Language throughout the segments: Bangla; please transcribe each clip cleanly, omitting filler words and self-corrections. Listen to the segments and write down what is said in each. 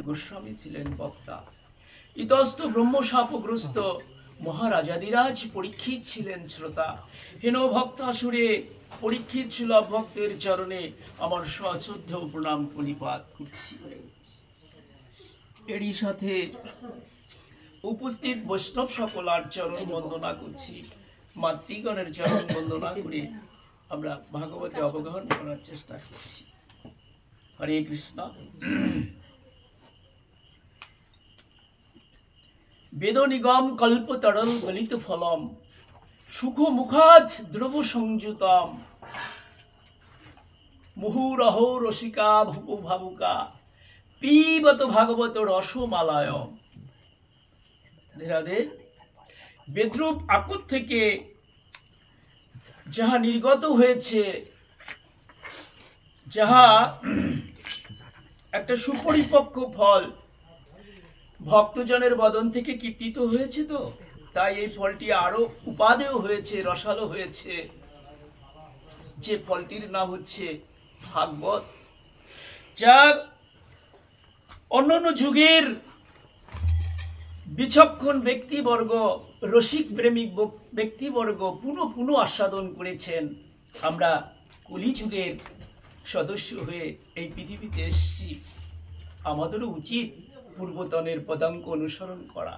গোস্বামী ছিলেন বক্তা। ইতস্ত ব্রহ্মশাপগ্রস্ত মহারাজাদিরাজ পরীক্ষিত ছিলেন শ্রোতা। হেন ভক্তাসুরে পরীক্ষিত ছিল ভক্তের চরণে আমার সশ্রদ্ধ প্রণাম প্রণিপাত করছি। এরই সাথে উপস্থিত বৈষ্ণব সকলার চরণ বন্দনা করছি। মাতৃগণের চরণ বন্দনা করে আমরা ভাগবতে অবগাহন করার চেষ্টা করছি। হরে কৃষ্ণ। বেদ নিগম কল্প তরল গলিত ফলম সুখ মুখাদ দ্রব সংযুতম মুহুরহো রসিকা ভুবু ভাবুকা পিবত ভাগবত রসমালায়ম। ধীরাধে বেদরূপ আকুত থেকে যাহা নির্গত হয়েছে, যাহা একটা সুপরিপক্ক ফল ভক্তজনের বদন থেকে কীর্তিত হয়েছে, তো তাই এই ফলটি আরো উপাদেয় হয়েছে, রসালো হয়েছে। যে ফলটির নাম হচ্ছে ভাগবত, যা অন্যান্য যুগের বিচক্ষণ ব্যক্তিবর্গ, রসিক প্রেমিক ব্যক্তিবর্গ পুনঃ পুনঃ আস্বাদন করেছেন। আমরা কলিযুগের সদস্য হয়ে এই পৃথিবীতে এসেছি, আমাদেরও উচিত পূর্বতনের পদাঙ্ক অনুসরণ করা,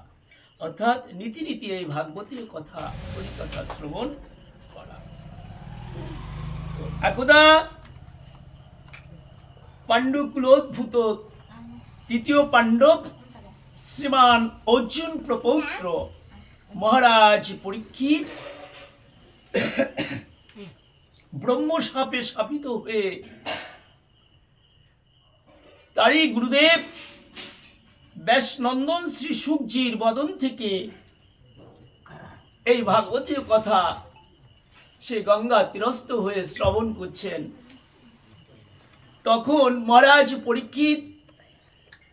অর্থাৎ নীতি নীতি এই ভাগবতীয় কথা হরিকথা শ্রবণ করা। একদা পাণ্ডুকুলোদ্ভূত তৃতীয় পাণ্ডব শ্রীমান অর্জুন প্রপৌত্র মহারাজ পরীক্ষিত ব্রহ্মশাপে শাপিত হয়ে তারই গুরুদেব ব্যাসনন্দন শ্রী শুকজির বদন থেকে এই ভাগবতীয় কথা সে গঙ্গা তীরস্থ হয়ে শ্রবণ করছেন। তখন মহারাজ পরীক্ষিত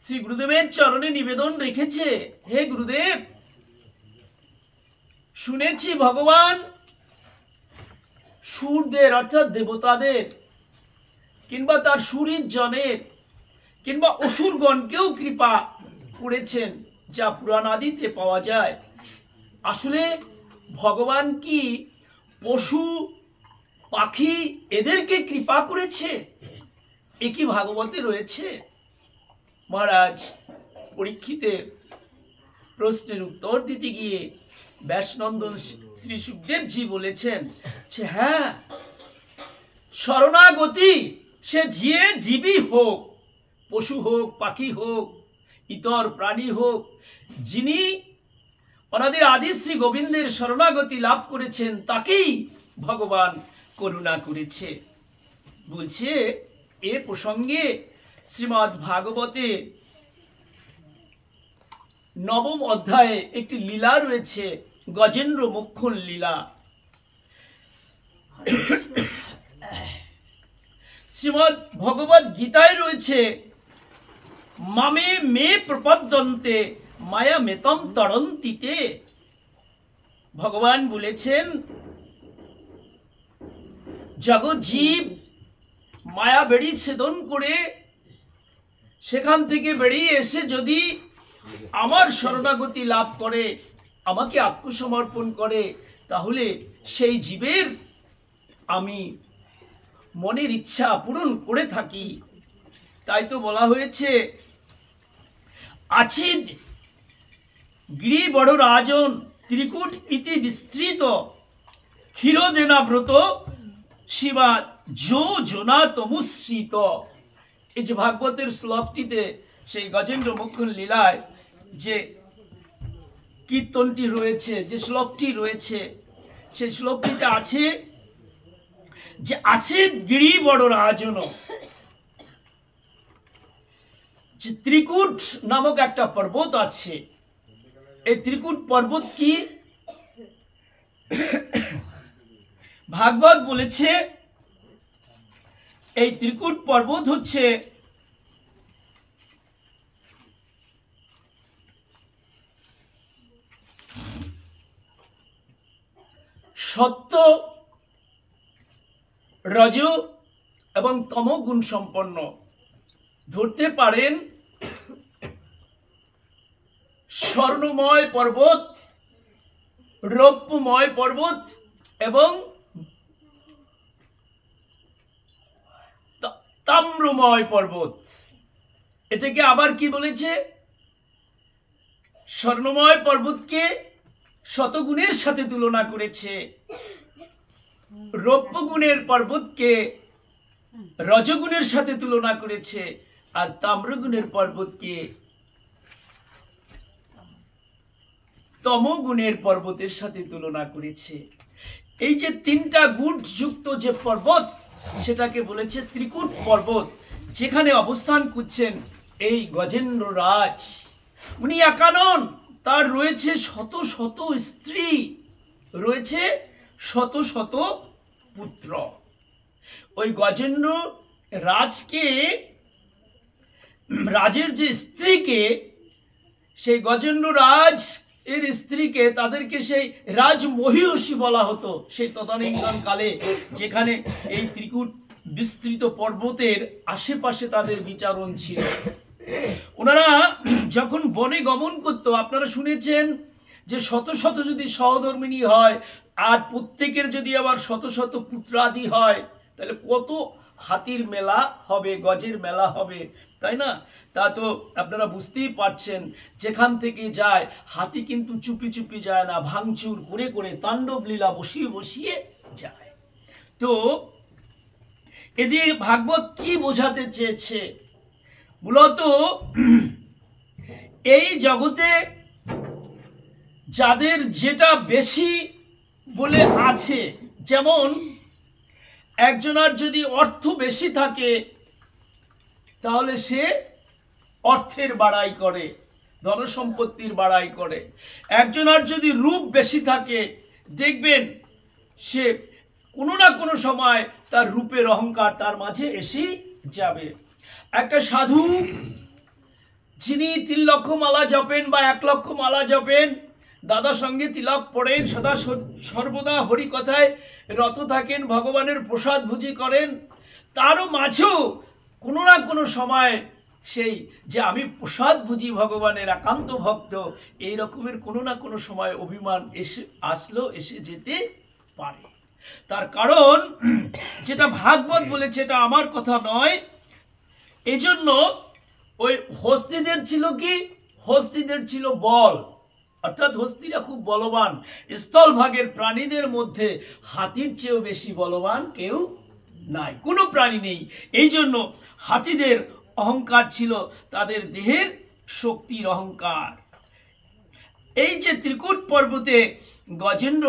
শ্রী গুরুদেবের চরণে নিবেদন রেখেছে, হে গুরুদেব, শুনেছি ভগবান সুরদের অর্থাৎ দেবতাদের কিংবা তার সুরীর জনের কিংবা অসুরগণকেও কৃপা করেছেন, যা পুরাণ আদিতে পাওয়া যায়। আসলে ভগবান কি পশু পাখি এদেরকে কৃপা করেছে? এ কি ভাগবতে রয়েছে? মহারাজ পরীক্ষিতের প্রশ্নের উত্তর দিতে গিয়ে ব্যাসনন্দন শ্রী সুখদেবজি বলেছেন যে হ্যাঁ, শরণাগতি সে যে জীবী হোক, পশু হোক, পাখি হোক, ইতর প্রাণী হোক, যিনি ওনাদের আদি শ্রী গোবিন্দের শরণাগতি লাভ করেছেন তাকেই ভগবান করুণা করেছে। বলছে এ প্রসঙ্গে শ্রীমদ্ ভাগবতে নবম অধ্যায়ে একটি লীলা রয়েছে, গজেন্দ্র মোক্ষণ লীলা। শ্রীমদ্ ভগবত গীতায় রয়েছে মামে মে প্রপদ্যন্তে মায়া মেতম তরন্তিতে। ভগবান বলেছেন জগৎ জীব মায়া বেড়ি ছেদন করে সেখান থেকে বেরিয়ে এসে যদি আমার শরণাগতি লাভ করে, আমাকে আত্মসমর্পণ করে, তাহলে সেই জীবের আমি মনের ইচ্ছা পূরণ করে থাকি। তাই তো বলা হয়েছে আছিদ গিরি বড় রাজন ত্রিকুট ইতি বিস্তৃত ক্ষীরদেনাব্রত শিবা যো জোনা তমুশ্রিত। এই যে ভাগবতের শ্লোকটিতে সেই গজেন্দ্র মোক্ষণ লীলায় যে কীর্তনটি রয়েছে, যে শ্লোকটি রয়েছে, সেই শ্লোকটিতে আছে যে আছে গিরি বড় রাজন, যে ত্রিকুট নামক একটা পর্বত আছে। এই ত্রিকুট পর্বত কি? ভাগবত বলেছে এই ত্রিকুট পর্বত হচ্ছে সত্য, রজ এবং তম গুণ সম্পন্ন। ধরতে পারেন স্বর্ণময় পর্বত, রৌপ্যময় পর্বত এবং তাম্রময় পর্বত। এটাকে আবার কি বলেছে? স্বর্ণময় পর্বতকে শতগুণের সাথে তুলনা করেছে, রৌপ্যগুণের পর্বতকে রজগুণের সাথে তুলনা করেছে, আর তাম্রগুণের পর্বতকে তমগুণের পর্বতের সাথে তুলনা করেছে। এই যে তিনটা গুণ যুক্ত যে পর্বত, সেটাকে বলেছে ত্রিকূট পর্বত, যেখানে অবস্থান করছেন এই গজেন্দ্র রাজ। উনি একা নন, তার রয়েছে শত শত স্ত্রী, রয়েছে শত শত পুত্র। ওই গজেন্দ্র রাজকে, রাজের যে স্ত্রীকে, সেই গজেন্দ্র রাজ এর স্ত্রীকে, তাদেরকে সেই রাজমহিষী বলা হতো সেই তদানীন্তন কালে, যেখানে এই ত্রিকূট বিস্তৃত পর্বতের আশেপাশে তাদের বিচারণ ছিল। ওনারা যখন বনে গমন করতো, আপনারা শুনেছেন যে শত শত যদি সহধর্মিণী হয় আর প্রত্যেকের যদি আবার শত শত পুত্রাদি হয়, তাহলে কত হাতির মেলা হবে, গজের মেলা হবে, তাই না? তা তো আপনারা বুঝতেই পারছেন, যেখান থেকে যায় হাতি কিন্তু চুপি চুপি যায় না, ভাঙচুর করে করে তাণ্ডব লীলা বসিয়ে বসিয়ে যায়। তো এদিকে ভাগবত কি বোঝাতে চেয়েছে? মূলত এই জগতে যাদের যেটা বেশি বলে আছে, যেমন একজনের যদি অর্থ বেশি থাকে তাহলে সে অর্থের বাড়াই করে, ধনসম্পত্তির বাড়াই করে। একজনের যদি রূপ বেশি থাকে, দেখবেন সে কোনো না কোনো সময় তার রূপের অহংকার তার মাঝে এসেই যাবে। একটা সাধু যিনি 3 লক্ষ মালা জপেন বা 1 লক্ষ মালা জপেন, দাদা সঙ্গে তিলক পড়েন, সদা সর্বদা হরি কথায় রত থাকেন, ভগবানের প্রসাদ ভুজি করেন, তারও মাঝেও কোনো না কোনো সময় সেই যে আমি প্রসাদ ভুজি ভগবানের একান্ত ভক্ত, এই রকমের কোনো না কোনো সময় অভিমান এসে যেতে পারে। তার কারণ যেটা ভাগবত বলেছে, এটা আমার কথা নয়। এই জন্য ওই হস্তিদের ছিল কি? হস্তিদের ছিল বল, অর্থাৎ হস্তিরা খুব বলবান। স্থলভাগের প্রাণীদের মধ্যে হাতির চেয়েও বেশি বলবান কেউ নাই, কোনো প্রাণী নেই। এই জন্য হাতিদের অহংকার ছিল তাদের দেহের শক্তির অহংকার। এই যে ত্রিকূট পর্বতে গজেন্দ্র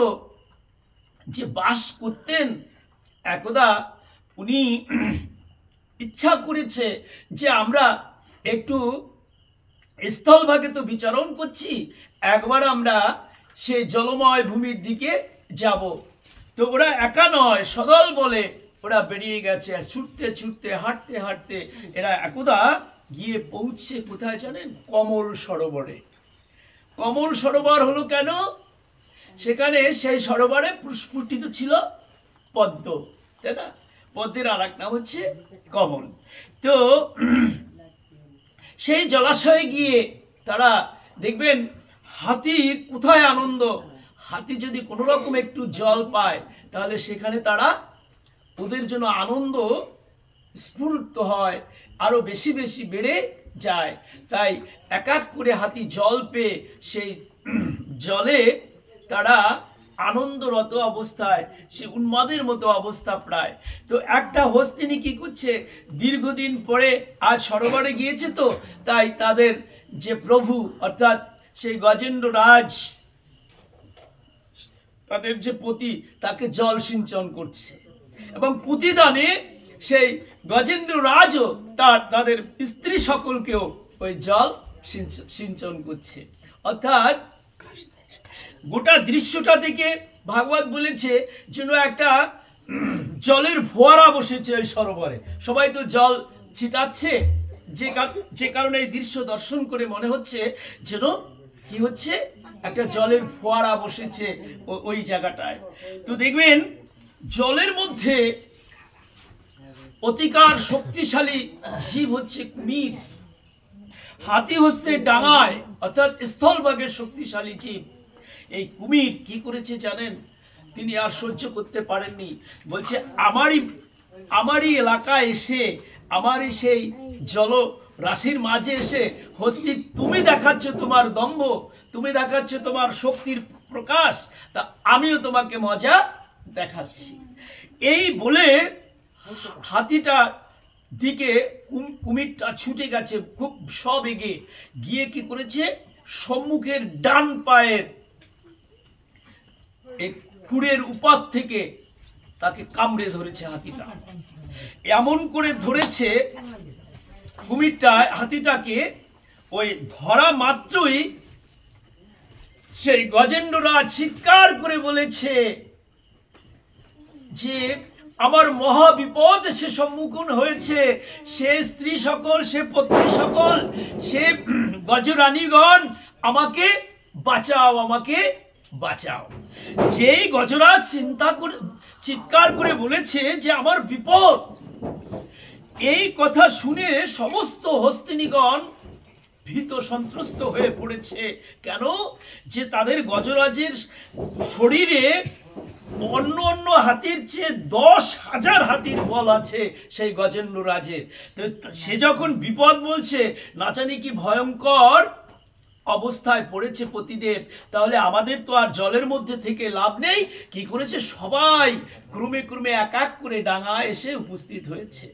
যে বাস করতেন, একদা উনি ইচ্ছা করেছে যে আমরা একটু স্থলভাগে তো বিচরণ করছি, একবার আমরা সেই জলময় ভূমির দিকে যাব। তো ওরা একা নয়, সদল বলে ওরা বেরিয়ে গেছে, ছুটতে ছুটতে হাঁটতে হাঁটতে এরা একদা গিয়ে পৌঁছে কোথায় জানেন? কমল সরোবরে। কমল সরোবর হলো কেন? সেখানে সেই সরোবরে প্রস্ফুটিত ছিল পদ্ম, তাই না? পদ্মের আর এক নাম হচ্ছে কমল। তো সেই জলাশয়ে গিয়ে তারা দেখবেন হাতির কোথায় আনন্দ, হাতি যদি কোনো রকম একটু জল পায় তাহলে সেখানে তারা, ওদের জন্য আনন্দ স্ফুরিত হয়, আরো বেশি বেশি বেড়ে যায়। তাই এক এক করে হাতি জল পেয়ে সেই জলে তারা আনন্দরত অবস্থায়, সে উন্মাদের মতো অবস্থা প্রায়। তো একটা হস্তিনী কি করছে, দীর্ঘদিন পরে আজ সরোবরে গিয়েছে, তো তাই তাদের যে প্রভু অর্থাৎ সেই গজেন্দ্র রাজ, তাদের যে পতি, তাকে জল সিঞ্চন করছে, এবং প্রতিদানে সেই গজেন্দ্র রাজও তাদের স্ত্রী সকলকেও ওই জল সিঞ্চন করছে। অর্থাৎ গোটা দৃশ্যটা দেখে ভাগবত বলেছে যেন একটা জলের ফোয়ারা বসেছে ওই সরোবরে, সবাই তো জল ছিটাচ্ছে, যে কারণে এই দৃশ্য দর্শন করে মনে হচ্ছে যেন কি হচ্ছে, একটা জলের ফোয়ারা বসেছে ওই জায়গাটায়। তো দেখবেন জলের মধ্যে অতিকার শক্তিশালী জীব হচ্ছে কুমির, হাতি হচ্ছে ডাঙায় অর্থাৎ স্থলভাগের শক্তিশালী জীব। এই কুমির কি করেছে জানেন? তিনি আর সহ্য করতে পারেননি, বলছে আমারই এলাকায় এসে, আমারই সেই জল রাশির মাঝে এসে হস্তি তুমি দেখাচ্ছ তোমার দম্ভ, তুমি দেখাচ্ছ তোমার শক্তির প্রকাশ, তা আমিও তোমাকে মজা দেখাচ্ছি। এই বলে হাতিটা দিকে কুমিরটা ছুটে গেছে খুব সবেগে, গিয়ে কি করেছে, সম্মুখের ডান পায়ের এই খুরের উপাত থেকে তাকে কামড়ে ধরেছে হাতিটা। এমন করে ধরেছে কুমিরটা হাতিটাকে, ওই ধরা মাত্রই সেই গজেন্দ্ররাজ চিৎকার করে বলেছে যে আমার মহা বিপদ সে সম্মুখীন হয়েছে, সে স্ত্রী সকল, সে পত্নী সকল, সে গজরানীগণ, আমাকে বাঁচাও, আমাকে বাঁচাও। যেই গজরাজ চিৎকার করে বলেছে যে আমার বিপদ, এই কথা শুনে সমস্ত হস্তিনীগণ ভীত সন্ত্রস্ত হয়ে পড়েছে। কেন? যে তাদের গজরাজের শরীরে অন্য অন্য হাতির চেয়ে 10,000 হাতির বল আছে সেই গজেন্দ্র রাজের। সে যখন বিপদ বলছে, না জানি কি ভয়ঙ্কর অবস্থায় পড়েছে পতিদেব, তাহলে আমাদের তো আর জলের মধ্যে থেকে লাভ নেই। কি করেছে, সবাই ক্রমে ক্রমে এক এক করে ডাঙায় এসে উপস্থিত হয়েছে।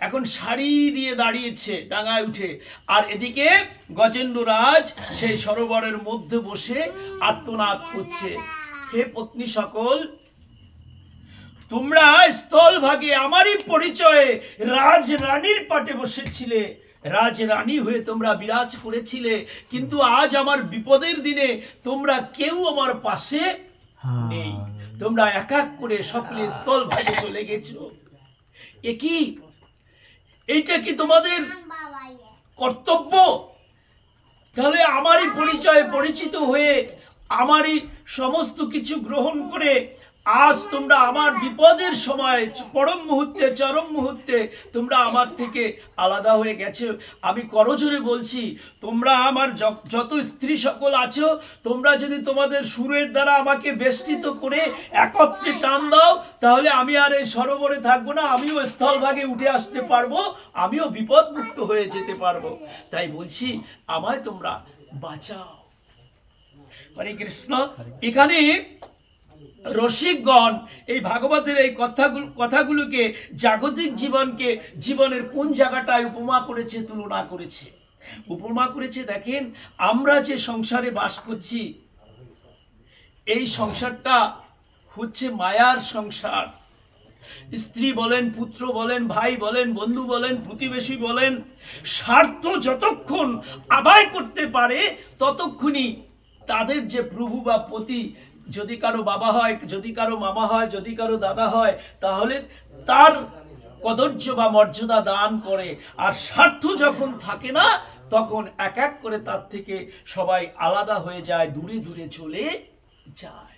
এখন সারি দিয়ে দাঁড়িয়েছে ডাঙায় উঠে, আর এদিকে গজেন্দ্ররাজ সেই সরোবরের মধ্যে বসে আর্তনাদ করছে, হে পত্নী সকল, তোমরা স্থলভাগে আমারই পরিচয়ে রাজরানীর পাটে বসেছিলে, রাজরানী হয়ে তোমরা বিরাজ করেছিলে, কিন্তু আজ আমার বিপদের দিনে তোমরা কেউ আমার পাশে নেই, তোমরা এক এক করে সকলে স্থলভাগে চলে গেছো। একই, এইটা কি তোমাদের কর্তব্য? তাহলে আমারই পরিচয়ে পরিচিত হয়ে আমারই সমস্ত কিছু গ্রহণ করে আজ তোমরা আমার বিপদের সময় পরম মুহূর্তে, চরম মুহূর্তে তোমরা আমার থেকে আলাদা হয়ে গেছো। আমি করজোরে বলছি, তোমরা আমার যত স্ত্রী সকল আছো, তোমরা যদি তোমাদের সুরের দ্বারা আমাকে বেষ্টিত করে একত্রে টান দাও, তাহলে আমি আর এই সরোবরে থাকবো না, আমিও স্থলভাগে উঠে আসতে পারবো, আমিও বিপদমুক্ত হয়ে যেতে পারবো। তাই বলছি, আমায় তোমরা বাঁচাও। হরে কৃষ্ণ। এখানে রসিকগণ এই ভাগবতের এই কথাগুলোকে জাগতিক জীবনের কোন জায়গাটায় উপমা করেছে, তুলনা করেছে, উপমা করেছে। দেখেন, আমরা যে সংসারে বাস করছি, এই সংসারটা হচ্ছে মায়ার সংসার। স্ত্রী বলেন, পুত্র বলেন, ভাই বলেন, বন্ধু বলেন, প্রতিবেশী বলেন, স্বার্থ যতক্ষণ আদায় করতে পারে ততক্ষণই তাদের যে প্রভু বা পতি, যদি কারো বাবা হয়, যদি কারো মামা হয়, যদি কারো দাদা হয়, তাহলে তার কদর্য বা মর্যাদা দান করে। আর স্বার্থ যখন থাকে না, তখন এক এক করে তার থেকে সবাই আলাদা হয়ে যায়, দূরে দূরে চলে যায়।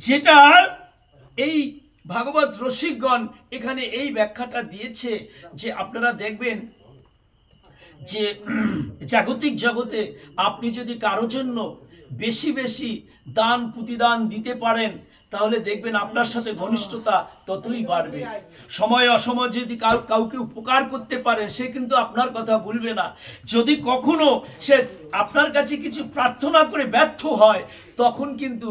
যেটা এই ভাগবত রসিকগণ এখানে এই ব্যাখ্যাটা দিয়েছে, যে আপনারা দেখবেন যে জাগতিক জগতে আপনি যদি কারোর জন্য বেশি বেশি দান প্রতিদান দিতে পারেন, তাহলে দেখবেন আপনার সাথে ঘনিষ্ঠতা ততই বাড়বে। সময় অসময় যদি কাউকে উপকার করতে পারেন, সে কিন্তু আপনার কথা ভুলবে না। যদি কখনো সে আপনার কাছে কিছু প্রার্থনা করে ব্যর্থ হয়, তখন কিন্তু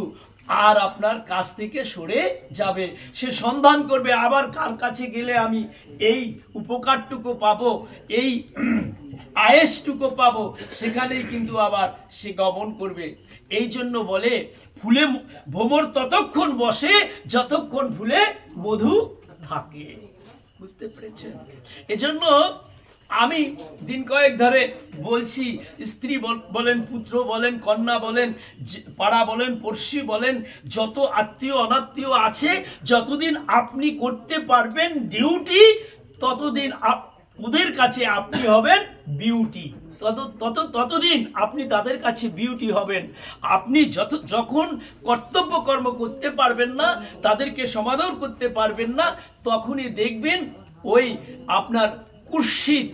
আর আপনার কাছ থেকে সরে যাবে। সে সন্ধান করবে আবার কার কাছে গেলে আমি এই উপকারটুকু পাবো, এই আয়েসটুকু পাবো, সেখানেই কিন্তু আবার সে গমন করবে। এই জন্য বলে, ফুলে ভ্রমর ততক্ষণ বসে যতক্ষণ ফুলে মধু থাকে। বুঝতে পেরেছেন? এজন্য আমি দিন কয়েক ধরে বলছি, স্ত্রী বলেন, পুত্র বলেন, কন্যা বলেন, পাড়া বলেন, পড়শি বলেন, যত আত্মীয় অনাত্মীয় আছে, যতদিন আপনি করতে পারবেন ডিউটি, ততদিন ওদের কাছে আপনি হবেন বিউটি। ততদিন আপনি তাদের কাছে বিউটি হবেন। আপনি যখন কর্তব্য কর্ম করতে পারবেন না, তাদেরকে সমাদর করতে পারবেন না, তখনই দেখবেন ওই আপনার কুৎসিত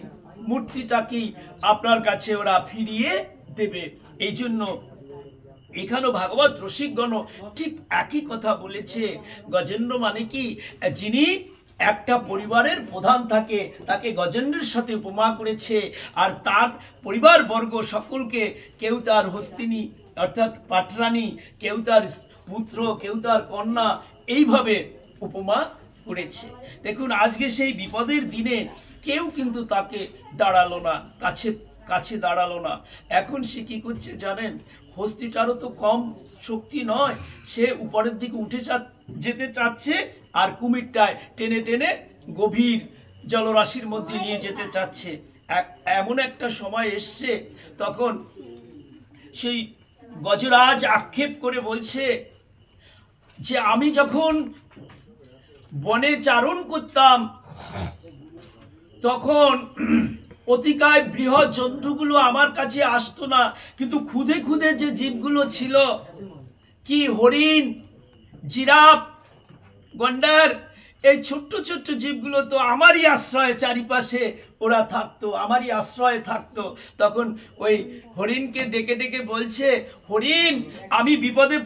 মূর্তিটাকেই আপনার কাছে ওরা ফিরিয়ে দেবে। এই জন্য এখানেও ভাগবত রসিকগণ ঠিক একই কথা বলেছে। গজেন্দ্র মানে কি, যিনি একটা পরিবারের প্রধান থাকে তাকে গজেন্দ্রের সাথে উপমা করেছে, আর তার পরিবারবর্গ সকলকে, কেউ তার হস্তিনী অর্থাৎ পাটরানী, কেউ তার পুত্র, কেউ তার কন্যা, এইভাবে উপমা করেছে। দেখুন আজকে সেই বিপদের দিনে কেউ কিন্তু তাকে দাঁড়ালো না, কাছে দাঁড়ালো না। এখন সে কি করছে জানেন, হস্তিটারও তো কম শক্তি নয়, সে উপরের দিকে উঠে যেতে চাচ্ছে, আর কুমিরটায় টেনে টেনে গভীর জলরাশির মধ্যে নিয়ে যেতে চাচ্ছে। এমন একটা সময় এসছে, তখন সেই গজরাজ আক্ষেপ করে বলছে যে আমি যখন বনে চারণ করতাম তখন অতিকায় বৃহৎ জন্তুগুলো আমার কাছে আসতো না, কিন্তু খুদে খুদে যে জীবগুলো ছিল, কি হরিণ, জিরাফ, গন্ডার, এই ছোট্ট ছোট্ট জীবগুলো তো আমারই আশ্রয়ে, চারিপাশে ওরা থাকতো, আমারই আশ্রয়ে থাকতো। তখন ওই হরিণকে ডেকে ডেকে বলছে, হরিণ আমি বিপদে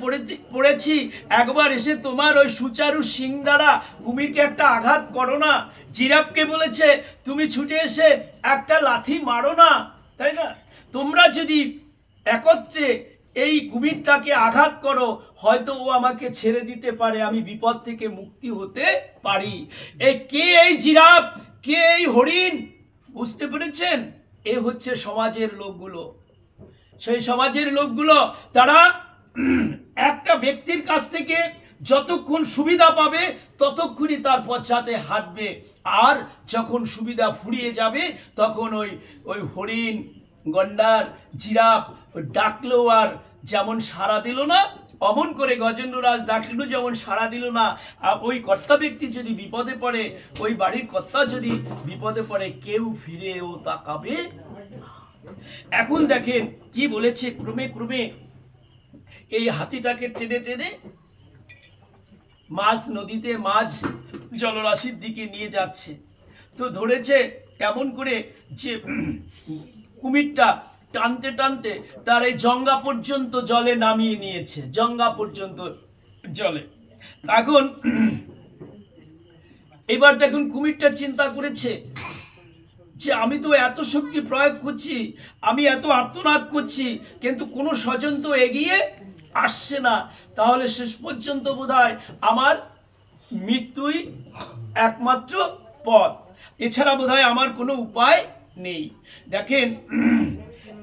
পড়েছি, একবার এসে তোমার ওই সুচারু সিং দ্বারা কুমিরকে একটা আঘাত করো না। জিরাফকে বলেছে তুমি ছুটে এসে একটা লাথি মারো না, তাই না? তোমরা যদি একত্রে এই কুমিরটাকে আঘাত করো, হয়তো ও আমাকে ছেড়ে দিতে পারে, আমি বিপদ থেকে মুক্তি হতে পারি। কে এই জিরাফ, কে এই হরিণ, বুঝতে পেরেছেন? এ হচ্ছে সমাজের লোকগুলো। সেই সমাজের লোকগুলো তারা একটা ব্যক্তির কাছ থেকে যতক্ষণ সুবিধা পাবে ততক্ষণই তার পশ্চাতে হাঁটবে, আর যখন সুবিধা ফুরিয়ে যাবে তখন ওই হরিণ, গন্ডার, জিরাফ ডাকলো আর যেমন সাড়া দিল না, অমন করে গজেন্দ্ররাজ ডাকলেও যেমন সাড়া দিল না। আর ওই কর্তা ব্যক্তি যদি বিপদে পড়ে, ওই বাড়ির কর্তা যদি বিপদে পড়ে, কেউ ফিরেও তাকাবে। এখন দেখেন কি বলেছে, ক্রমে ক্রমে এই হাতিটাকে টেনে টেনে মাছ নদীতে, মাছ জলরাশির দিকে নিয়ে যাচ্ছে। তো ধরেছে কেমন করে, যে কুমিরটা টানতে টানতে তার এই জঙ্গা পর্যন্ত জলে নামিয়ে নিয়েছে, জঙ্গা পর্যন্ত জলে। এখন এবার দেখুন কুমিরটা চিন্তা করেছে যে আমি তো এত শক্তি প্রয়োগ করছি, আমি এত আর্তনাদ করছি, কিন্তু কোনো স্বজন তো এগিয়ে আসছে না, তাহলে শেষ পর্যন্ত বোধহয় আমার মৃত্যুই একমাত্র পথ, এছাড়া বোধহয় আমার কোনো উপায় নেই। দেখেন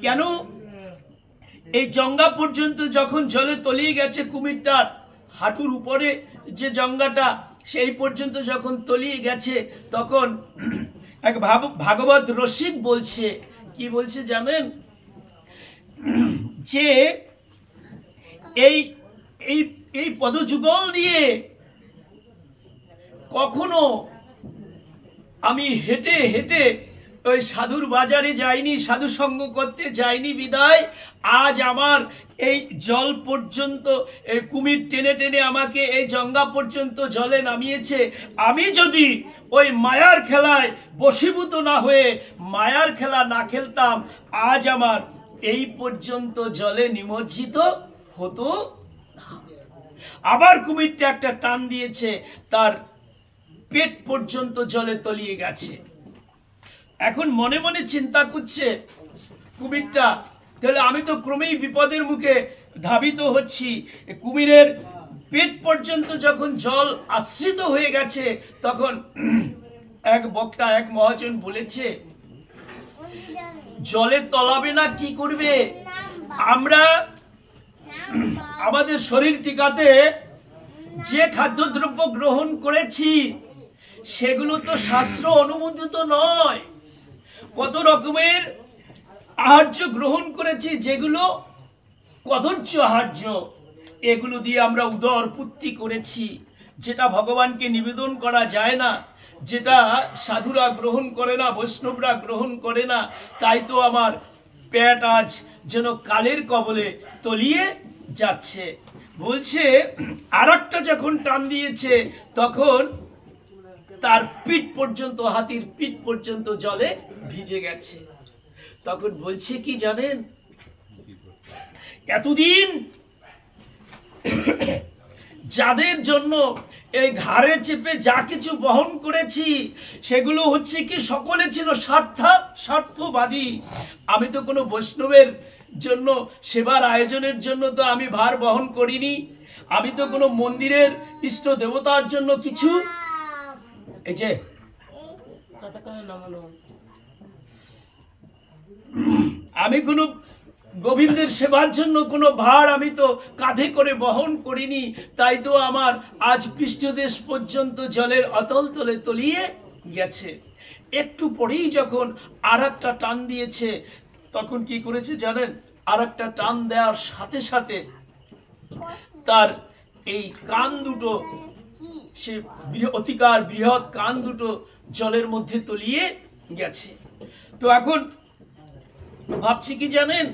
কেন, এই জঙ্গা পর্যন্ত যখন জলে তলিয়ে গেছে, কুমিরটার হাঁটুর উপরে যে জঙ্গাটা, সেই পর্যন্ত যখন তলিয়ে গেছে, তখন এক ভাগবত রসিক বলছে, কি বলছে জানেন, যে এই এই এই পদযুগল দিয়ে কখনো আমি হেঁটে হেঁটে ওই সাধুর বাজারে যাইনি, সাধু সঙ্গ করতে যাইনি, বিদায় আজ আমার এই জল পর্যন্ত এই কুমির টেনে টেনে আমাকে এই জঙ্গা পর্যন্ত জলে নামিয়েছে। আমি যদি ওই মায়ার খেলায় বশীভূত না হয়ে মায়ার খেলা না খেলতাম, আজ আমার এই পর্যন্ত জলে নিমজ্জিত হতো। আবার কুমিরটা একটা টান দিয়েছে, তার পেট পর্যন্ত জলে তলিয়ে গেছে। এখন মনে মনে চিন্তা করছে কুমিরটা, তাহলে আমি তো ক্রমেই বিপদের মুখে ধাবিত হচ্ছি। কুমিরের পেট পর্যন্ত যখন জল আশ্রিত হয়ে গেছে, তখন এক বক্তা, এক মহাজন বলেছে, জলে তলাবে না কি করবে? আমরা আমাদের শরীর টিকাতে যে খাদ্যদ্রব্য গ্রহণ করেছি, সেগুলো তো শাস্ত্র অনুমোদিত নয়। কত রকমের আহার্য গ্রহণ করেছি, যেগুলো কদর্য আহার্য, এগুলো দিয়ে আমরা উদর পুত্তি করেছি, যেটা ভগবানকে নিবেদন করা যায় না, যেটা সাধুরা গ্রহণ করে না, বৈষ্ণবরা গ্রহণ করে না। তাই তো আমার পেট আজ যেন কালের কবলে তলিয়ে যাচ্ছে। বলছে আর একটা যখন টান দিয়েছে, তখন তার পিঠ পর্যন্ত, হাতির পিঠ পর্যন্ত জলে ভিজে গেছে। তখন বলছে কি জানেন, এতদিন যাদের জন্য এই ঘাড়ে চেপে যা কিছু বহন করেছি সেগুলো হচ্ছে কি সকলে ছিল স্বার্থবাদী। আমি তো কোনো বৈষ্ণবের জন্য, সেবার আয়োজনের জন্য তো আমি ভার বহন করিনি। আমি তো কোনো মন্দিরের ইষ্ট দেবতার জন্য কিছু, এই যে আমি কোনো গোবিন্দের সেবার জন্য কোনো ভার আমি তো কাঁধে করে বহন করিনি। তাই তো আমার আজ পৃষ্ঠদেশ পর্যন্ত জলের অতল তলে তলিয়ে গেছে। একটু পরেই যখন আর একটা টান দিয়েছে, তখন কি করেছে জানেন, আর একটা টান দেওয়ার সাথে সাথে তার এই কান দুটো, সে অতিকার বৃহৎ কান দুটো জলের মধ্যে তলিয়ে গেছে। তো এখন ভাবছি কি জানেন,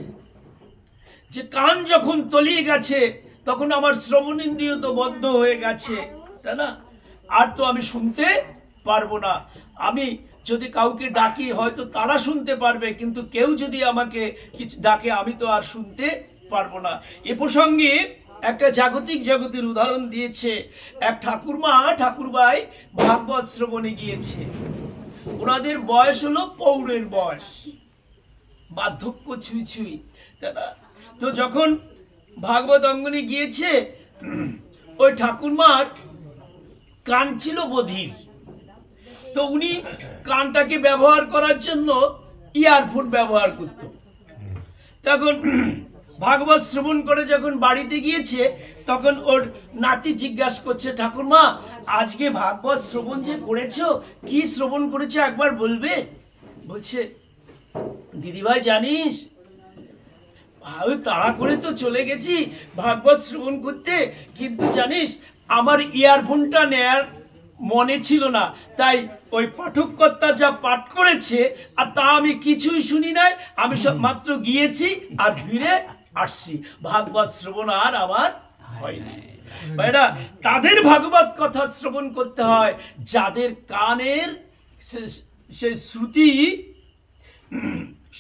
যে কান যখন তলিয়ে গেছে তখন আমার শ্রবণেন্দ্রিয় তো বদ্ধ হয়ে গেছে, তাই না? আর তো আমি শুনতে পারবো না। আমি যদি কাউকে ডাকি হয়তো তারা শুনতে পারবে, কিন্তু কেউ যদি আমাকে কিছু ডাকে আমি তো আর শুনতে পারবো না। এ প্রসঙ্গে একটা জাগতিক জগতের উদাহরণ দিয়েছে। এক ঠাকুরমা ঠাকুরবাই ভাগবত শ্রবণে গিয়েছে। ওনাদের বয়স হলো পৌরের বয়স, বার্ধক্য ছুঁই ছুঁই, তাই না? তো যখন ভাগবত অঙ্গনে গিয়েছে, ওই ঠাকুরমার কান ছিল বধির। তো উনি কানটাকে ব্যবহার করার জন্য ইয়ারফোন ব্যবহার করত। তখন ভাগবত শ্রবণ করে যখন বাড়িতে গিয়েছে, তখন ওর নাতি জিজ্ঞাসা করছে, ঠাকুরমা আজকে ভাগবত শ্রবণ যে করেছো, কি শ্রবণ করেছো একবার বলবে? বলছে, দিদিভাই জানিস, তাড়া করে তো চলে গেছি ভাগবত শ্রবণ করতে, কিন্তু জানিস আমার ইয়ারফোনটা নেয়ার মনে ছিল না, তাই ওই পাঠককর্তা যা পাঠ করেছে আর তা আমি কিছুই শুনি নাই, আমি সব মাত্র গিয়েছি আর ফিরে আসছি, ভাগবত শ্রবণ আর আমার হয়নি। ভাইরা, তাদের ভাগবত কথা শ্রবণ করতে হয় যাদের কানের সেই শ্রুতি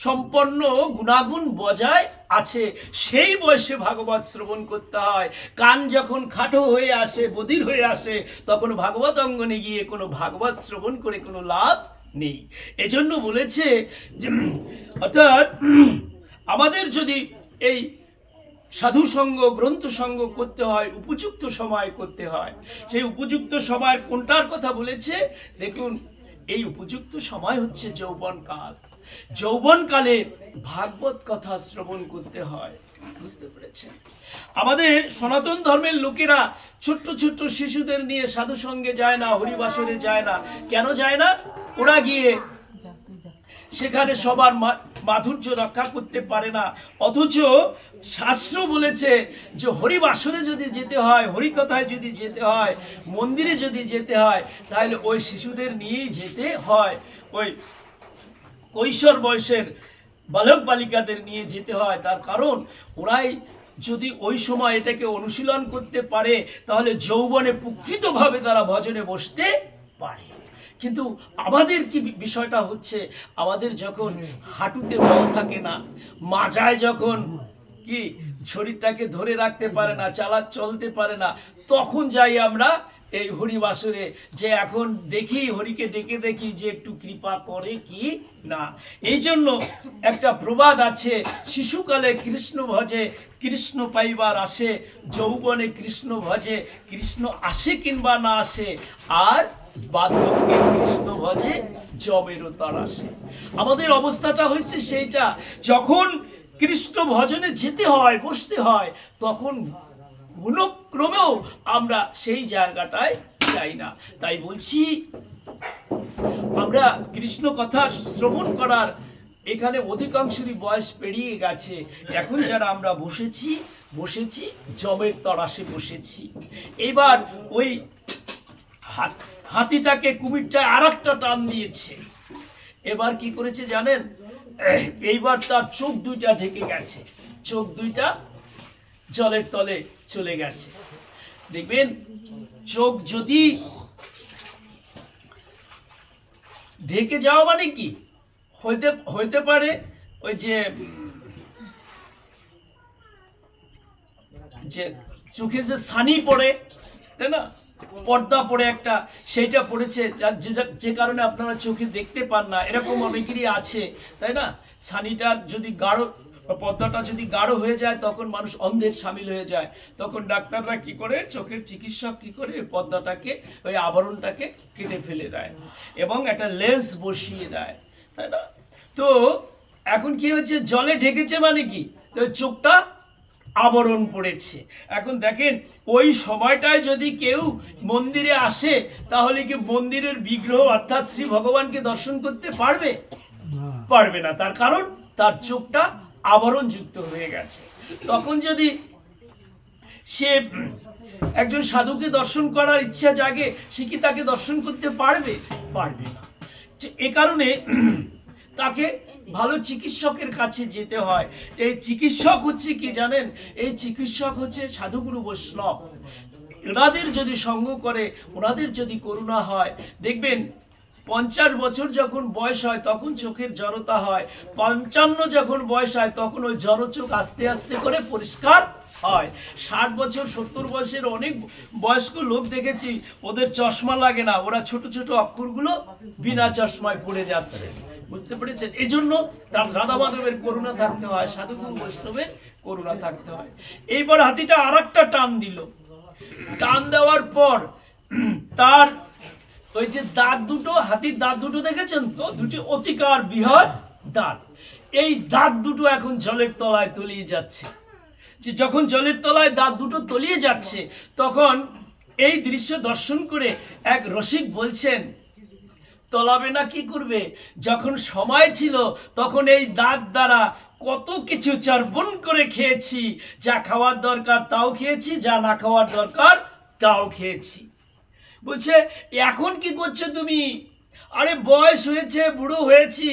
সম্পন্ন গুণাগুণ বজায় আছে, সেই বয়সে ভাগবত শ্রবণ করতে হয়। কান যখন খাটো হয়ে আসে, বধির হয়ে আসে, তখন ভাগবত অঙ্গনে গিয়ে কোনো ভাগবত শ্রবণ করে কোনো লাভ নেই। এজন্য বলেছে যে, অর্থাৎ আমাদের যদি এই সাধু সঙ্গ, গ্রন্থ সঙ্গ করতে হয়, উপযুক্ত সময় করতে হয়। সেই উপযুক্ত সময় কোনটার কথা বলেছে দেখুন, এই উপযুক্ত সময় হচ্ছে যৌবনকাল। যৌবনকালে ভাগবত কথা শ্রবণ করতে হয়, বুঝতে পেরেছেন? আমাদের সনাতন ধর্মের লোকেরা ছোট্ট ছোট্ট শিশুদের নিয়ে সাধু সঙ্গে যায় না, হরিবাসরে যায় না। কেন যায় না? ওরা গিয়ে সেখানে সবার মাধুর্য রক্ষা করতে পারে না। অথচ শাস্ত্র বলেছে যে হরিবাসরে যদি যেতে হয়, হরিকথায় যদি যেতে হয়, মন্দিরে যদি যেতে হয়, তাহলে ওই শিশুদের নিয়েই যেতে হয়। ওই কৈশোর বয়সের বালক বালিকাদের নিয়ে যেতে হয়। তার কারণ ওরাই যদি ওই সময় এটাকে অনুশীলন করতে পারে, তাহলে যৌবনে প্রকৃতভাবে তারা ভজনে বসতে পারে। কিন্তু আমাদের কি বিষয়টা হচ্ছে, আমাদের যখন হাঁটুতে বল থাকে না, মাজায় যখন কি শরীরটাকে ধরে রাখতে পারে না, চলতে পারে না, তখন যাই আমরা এই হরিবাসরে, যে এখন দেখি হরিকে ডেকে দেখি যে একটু কৃপা করে কি না। এই জন্য একটা প্রবাদ আছে, শিশুকালে কৃষ্ণ ভজে কৃষ্ণ পাইবার আসে, যৌবনে কৃষ্ণ ভজে কৃষ্ণ আসে কিংবা না আসে, আর বার্ধক্যে কৃষ্ণ ভজে জবেরও তার আসে। আমাদের অবস্থাটা হয়েছে সেইটা, যখন কৃষ্ণ ভজনে যেতে হয়, বসতে হয়, তখন গুণক্রমেও আমরা সেই জায়গাটায় যাই না। তাই বলছি, আমরা কৃষ্ণ কথা শ্রবণ করার এখানে অধিকাংশেরই বয়স পেরিয়ে গেছে। এখন যারা আমরা বসেছি জবের তরাসে বসেছি। এবার ওই হাতিটাকে কুমিরটা আর একটা টান দিয়েছে। এবার কি করেছে জানেন? এইবার তার চোখ দুইটা ঢেকে গেছে, চোখ দুইটা জলের তলে চলে গেছে। দেখবেন, চোখ যদি ঢেকে যাওয়া মানে কি হইতে হইতে পারে ওই যে যে চোখে যে ছানি পড়ে, তাই না, পর্দা পড়ে একটা, সেইটা পড়েছে, যে কারণে আপনারা চোখে দেখতে পান না, এরকম অনেকেরই আছে, তাই না। ছানিটা যদি গাঢ়, পর্দাটা যদি গাঢ় হয়ে যায় তখন মানুষ অন্ধের সামিল হয়ে যায়। তখন ডাক্তাররা কি করে, চোখের চিকিৎসক কি করে, পর্দাটাকে, ওই আবরণটাকে কেটে ফেলে দেয় এবং একটা লেন্স বসিয়ে দেয়, তাই না। তো এখন কি হচ্ছে, জলে ঢেকেছে মানে কি, তো চোখটা আবরণ পড়েছে। এখন দেখেন ওই সময়টায় যদি কেউ মন্দিরে আসে তাহলে কি মন্দিরের বিগ্রহ অর্থাৎ শ্রী ভগবানকে দর্শন করতে পারবে? পারবে না। তার কারণ তার চোখটা আবরণ যুক্ত হয়ে গেছে। তখন যদি সে একজন সাধুকে দর্শন করার ইচ্ছা জাগে, সে কি তাকে দর্শন করতে পারবে? পারবে না। এ কারণে তাকে ভালো চিকিৎসকের কাছে যেতে হয়। এই চিকিৎসক হচ্ছে কি জানেন, এই চিকিৎসক হচ্ছে সাধুগুরু বৈষ্ণব। ওনাদের যদি সঙ্গ করে, ওনাদের যদি করুণা হয়, দেখবেন 50 বছর যখন বয়স হয় তখন চোখের জড়তা হয়, 55 যখন বয়স হয় তখন ওই জড় চোখ আস্তে আস্তে করে পরিষ্কার হয়। 60 বছর 70 বয়সের অনেক বয়স্ক লোক দেখেছি, ওদের চশমা লাগে না, ওরা ছোট ছোট অক্ষরগুলো বিনা চশমায় পড়ে যাচ্ছে। বুঝতে পেরেছেন? এই জন্য তার রাধা মাধবের করুণা থাকতে হয়, সাধুগুরু বৈষ্ণবের করুণা থাকতে হয়। এইবার হাতিটা আর একটা টান দিল। টান দেওয়ার পর তার ওই যে দাঁত দুটো, হাতির দাঁত দুটো দেখেছেন তো, দুটি অতিকার বৃহৎ দাঁত, এই দাঁত দুটো এখন জলের তলায় তলিয়ে যাচ্ছে। যে যখন জলের তলায় দাঁত দুটো তলিয়ে যাচ্ছে তখন এই দৃশ্য দর্শন করে এক রসিক বলছেন, তলাবে না কি করবে, যখন সময় ছিল তখন এই দাঁত দ্বারা কত কিছু চর্বণ করে খেয়েছি, যা খাওয়ার দরকার তাও খেয়েছি, যা না খাওয়ার দরকার তাও খেয়েছি। বলছে এখন কি করছো তুমি? আরে বয়স হয়েছে, বুড়ো হয়েছি,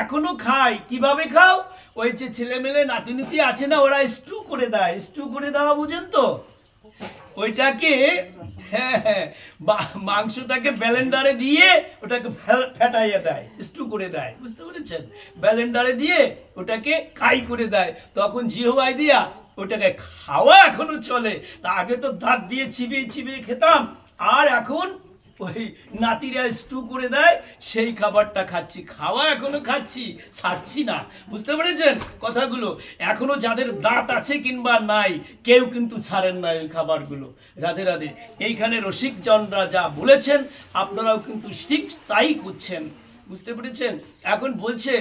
এখনো খাই। কিভাবে খাও? ওই যে ছেলেমেলে নাতিনুতি আছে না, ওরা স্টু করে দেয়। স্টু করে দেওয়া বুঝেন তো? ওইটাকে মাংসটাকে ব্লেন্ডারে দিয়ে ওটাকে ফেটাইয়া দেয়, স্টু করে দেয়। বুঝতে পেরেছেন? ব্লেন্ডারে দিয়ে ওটাকে কাই করে দেয়, তখন জিহ্বায় দিয়া ওটাকে খাওয়া এখনো চলে। তা আগে তো দাঁত দিয়ে চিবিয়ে চিবিয়ে খেতাম, আর এখন ওই নাতিরা স্টু করে দেয়, সেই খাবারটা খাচ্ছি। খাওয়া এখনো খাচ্ছি, ছাড়ছি না। বুঝতে পেরেছেন কথাগুলো? এখনো যাদের দাঁত আছে কিংবা নাই, কেউ কিন্তু ছাড়েন না ওই খাবারগুলো। রাধে রাধে। এইখানে রসিকজনরা যা বলেছেন আপনারাও কিন্তু ঠিক তাই করছেন। বুঝতে পেরেছেন? এখন বলছে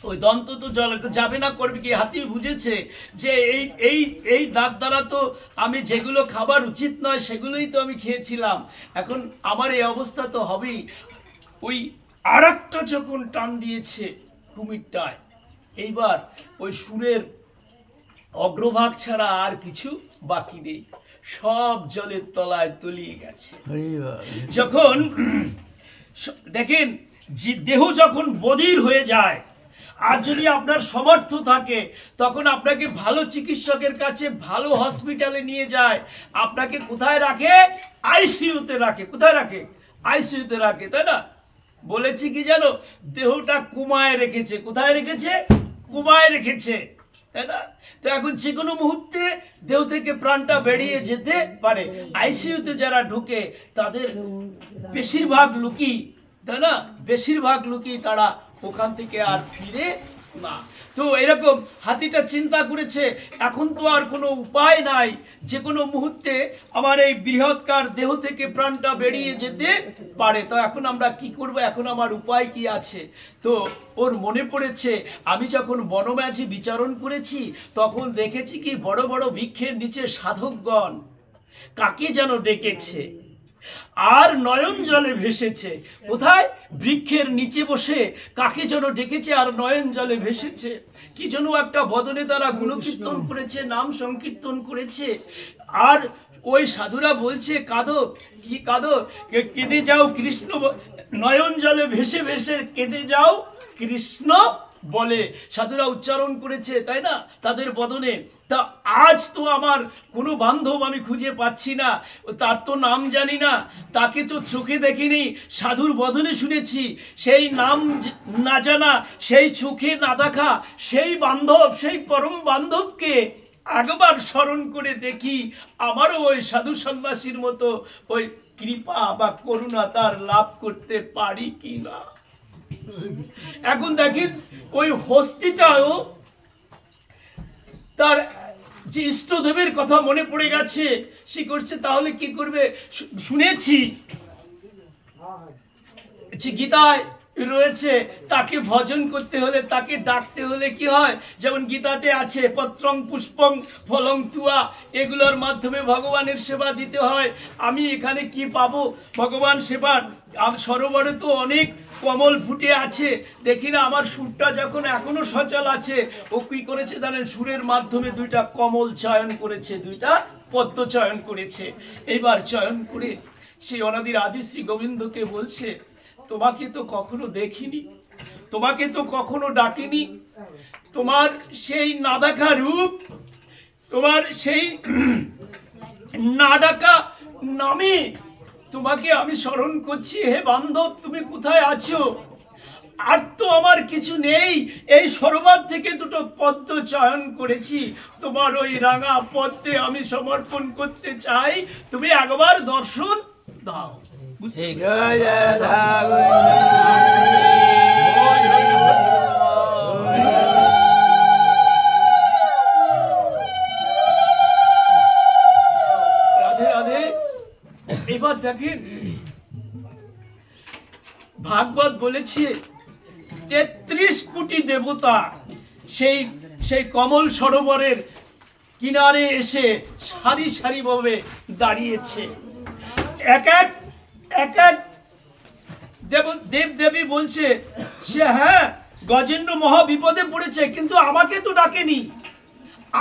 ওই দন্ত তো জল যাবে না, করবে কি? হাতি বুঝেছে যে এই দাঁত দ্বারা তো আমি যেগুলো খাবার উচিত নয় সেগুলোই তো আমি খেয়েছিলাম, এখন আমার এই অবস্থা তো হবেই। ওই আর একটা যখন টান দিয়েছে কুমিরটায়, এইবার ওই সুরের অগ্রভাগ ছাড়া আর কিছু বাকি নেই, সব জলের তলায় তলিয়ে গেছে। যখন দেখেন দেহ যখন বধির হয়ে যায়, আর যদি আপনার সামর্থ্য থাকে তখন আপনাকে ভালো চিকিৎসকের কাছে, ভালো হসপিটালে নিয়ে যায়। আপনাকে কোথায় রাখে? আইসিইউতে রাখে। কোথায় রাখে? আইসিইউতে রাখে, তাই না? বলেছি কি জানো, দেহটা কুমায় রেখেছে। কোথায় রেখেছে? কুমায় রেখেছে, তাই না? তো এখন যে কোনো মুহূর্তে দেহ থেকে প্রাণটা বেরিয়ে যেতে পারে। আইসিইউতে যারা ঢুকে তাদের বেশিরভাগ লোকই, তাই না, বেশিরভাগ লোকই তারা ওখান থেকে আর ফিরে না। তো এরকম হাতিটা চিন্তা করেছে, এখন তো আর কোনো উপায় নাই, যে কোনো মুহূর্তে আমার এই বৃহৎকার দেহ থেকে প্রাণটা বেরিয়ে যেতে পারে। তো এখন আমরা কি করব? এখন আমার উপায় কি আছে? তো ওর মনে পড়েছে, আমি যখন বনমাঝি বিচরণ করেছি তখন দেখেছি কি বড় বড় বৃক্ষের নিচে সাধকগণ কাকে যেন ডেকেছে, আর নয়ন জলে ভেসেছে। কোথায়? বৃক্ষের নিচে বসে কাকে যেন ডেকেছে আর নয়ন জলে ভেসেছে। কি যেন একটা বদনে তারা গুণকীর্তন করেছে, নাম সংকীর্তন করেছে। আর ওই সাধুরা বলছে, কাঁদো, কি কাঁদো? কেঁদে যাও কৃষ্ণ, নয়ন জলে ভেসে ভেসে কেঁদে যাও কৃষ্ণ বলে, সাধুরা উচ্চারণ করেছে, তাই না, তাদের বদনে। তা আজ তো আমার কোনো বান্ধব আমি খুঁজে পাচ্ছি না, তার তো নাম জানি না, তাকে তো চোখে দেখিনি, সাধুর বদনে শুনেছি। সেই নাম না জানা, সেই চোখে না দেখা সেই বান্ধব, সেই পরম বান্ধবকে একবার স্মরণ করে দেখি, আমারও ওই সাধু সন্ন্যাসীর মতো ওই কৃপা বা করুণা তার লাভ করতে পারি কি না। এখন দেখেন, ওই হস্তিটাও তার যে ইষ্টদেবের কথা মনে পড়ে গেছে, সে করছে তাহলে কি করবে। শুনেছি গীতায় রয়েছে, তাকে ভজন করতে হলে, তাকে ডাকতে হলে কি হয়, যেমন গীতাতে আছে পত্রং পুষ্পং ফলং তুয়া, এগুলোর মাধ্যমে ভগবানের সেবা দিতে হয়। আমি এখানে কি পাবো ভগবান সেবার? সরোবরে তো অনেক কমল ফুটে আছে, দেখি না আমার সুরটা যখন এখনো সচল আছে, ও কি করেছে জানেন, সুরের মাধ্যমে দুইটা কমল চয়ন করেছে, দুইটা পদ্ম চয়ন করেছে। এইবার চয়ন করে সেই অনাদির আদি শ্রী গোবিন্দকে বলছে, তোমাকে তো কখনো দেখিনি, তোমাকে তো কখনো ডাকিনি, তোমার সেই না দেখা রূপ, তোমার সেই না ডাকা নামে তোমাকে আমি স্মরণ করছি। হে বান্ধব, তুমি কোথায় আছো? আর তো আমার কিছু নেই, এই সরোবর থেকে দুটো পদ্ম চয়ন করেছি, তোমার ওই রাঙা পদ্মে আমি সমর্পণ করতে চাই, তুমি একবার দর্শন দাও। রাধে রাধে। এবার দেখেন, ভাগবত বলেছে ৩৩ কোটি দেবতা সেই কমল সরোবরের কিনারে এসে সারি সারি ভাবে দাঁড়িয়েছে। এক এক দেব দেবী বলছে, সে হ্যাঁ গজেন্দ্র মহা বিপদে পড়েছে, কিন্তু আমাকে তো ডাকেনি,